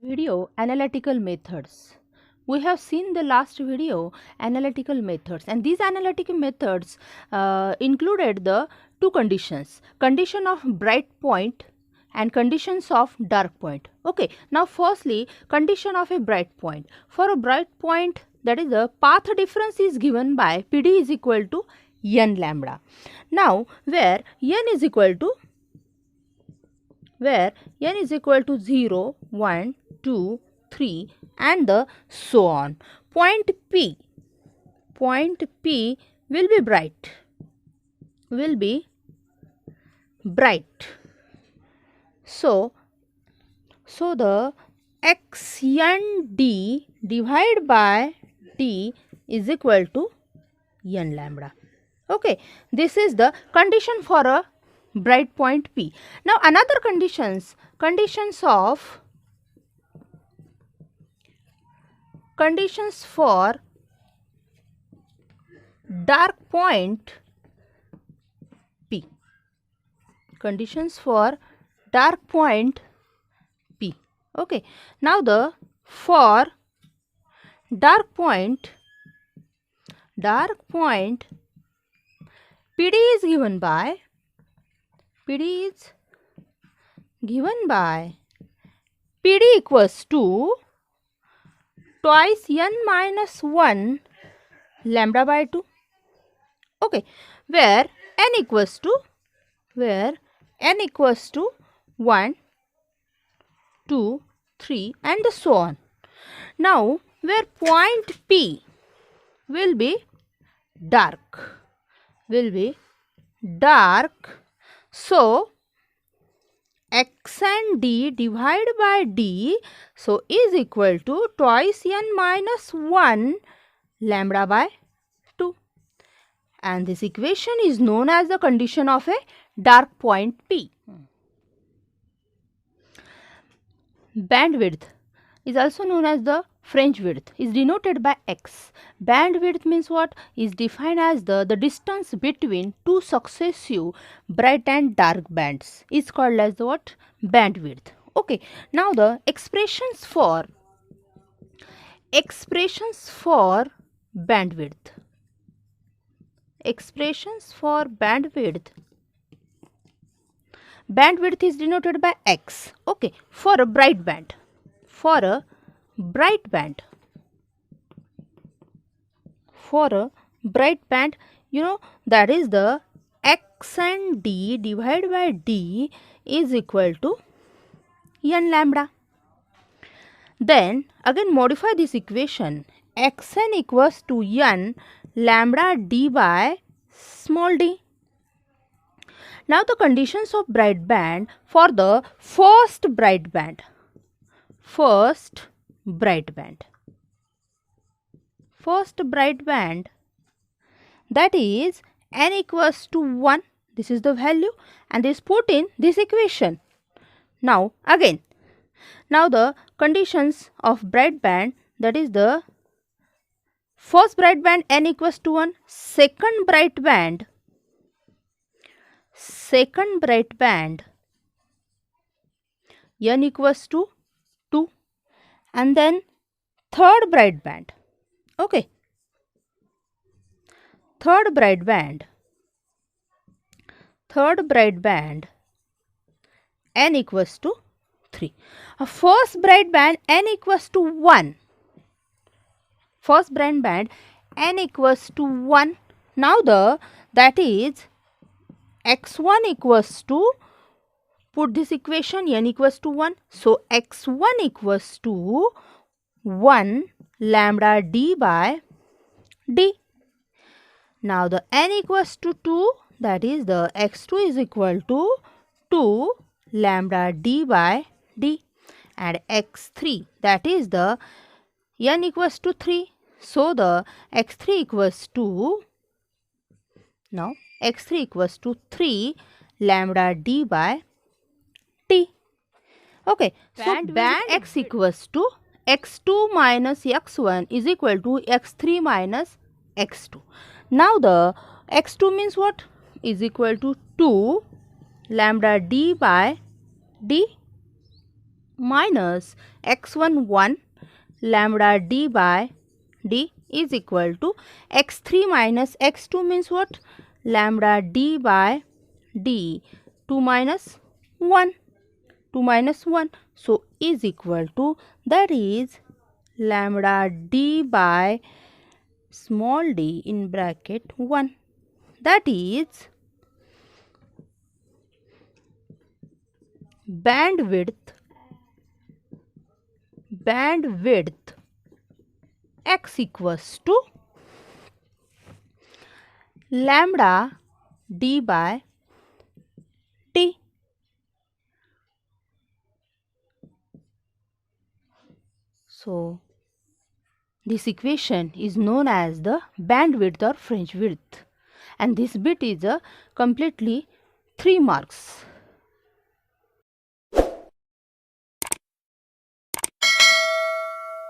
Video analytical methods. We have seen the last video analytical methods, and these analytical methods included the two conditions: condition of bright point and conditions of dark point. Okay, now firstly, condition of a bright point. For a bright point, that is the path difference is given by PD is equal to n lambda. Now where n is equal to 0, 1, 2, 3 and the so on. Point P will be bright. So the xnd divided by d is equal to n lambda. Okay, this is the condition for a bright point P. Now another conditions for dark point P. Conditions for dark point P. Okay, now for dark point PD is given by PD equals to twice n minus 1 lambda by 2. Okay, where n equals to 1, 2, 3 and so on. Now where point P will be dark, so x and d divided by d, so is equal to twice n minus 1 lambda by 2, and this equation is known as the condition of a dark point P. Bandwidth is also known as the French width, is denoted by x. Bandwidth means what? Is defined as the distance between two successive bright and dark bands is called as what? Bandwidth. Okay, now the expressions for bandwidth. Bandwidth is denoted by x. Okay, for a bright band, you know, that is the x and d divided by d is equal to n lambda. Then again modify this equation, xn equals to n lambda d by small d. Now the conditions of bright band for the first bright band, that is n equals to 1, this is the value, and is put in this equation. Now again, now the conditions of bright band, that is the first bright band n equals to 1, second bright band n equals to 2, and then third bright band, okay, third bright band n equals to 3. First bright band n equals to 1. Now that is x1 equals to, put this equation, n equals to 1. So x1 equals to 1 lambda d by d. Now the n equals to 2, that is the x2 is equal to 2 lambda d by d, and x3, that is the n equals to 3. So the x3 equals to, now x3 equals to 3 lambda d by t. Okay, so band x equals to x2 minus x1 is equal to x3 minus x2. Now the x2 means what? Is equal to 2 lambda d by d. minus x1 1 lambda d by d is equal to x3 minus x2 means what? Lambda d by d, 2 minus 1, 2 minus 1, so is equal to, that is lambda d by small d in bracket 1, that is bandwidth x equals to lambda d by d. So this equation is known as the bandwidth or fringe width, and this bit is a completely 3 marks.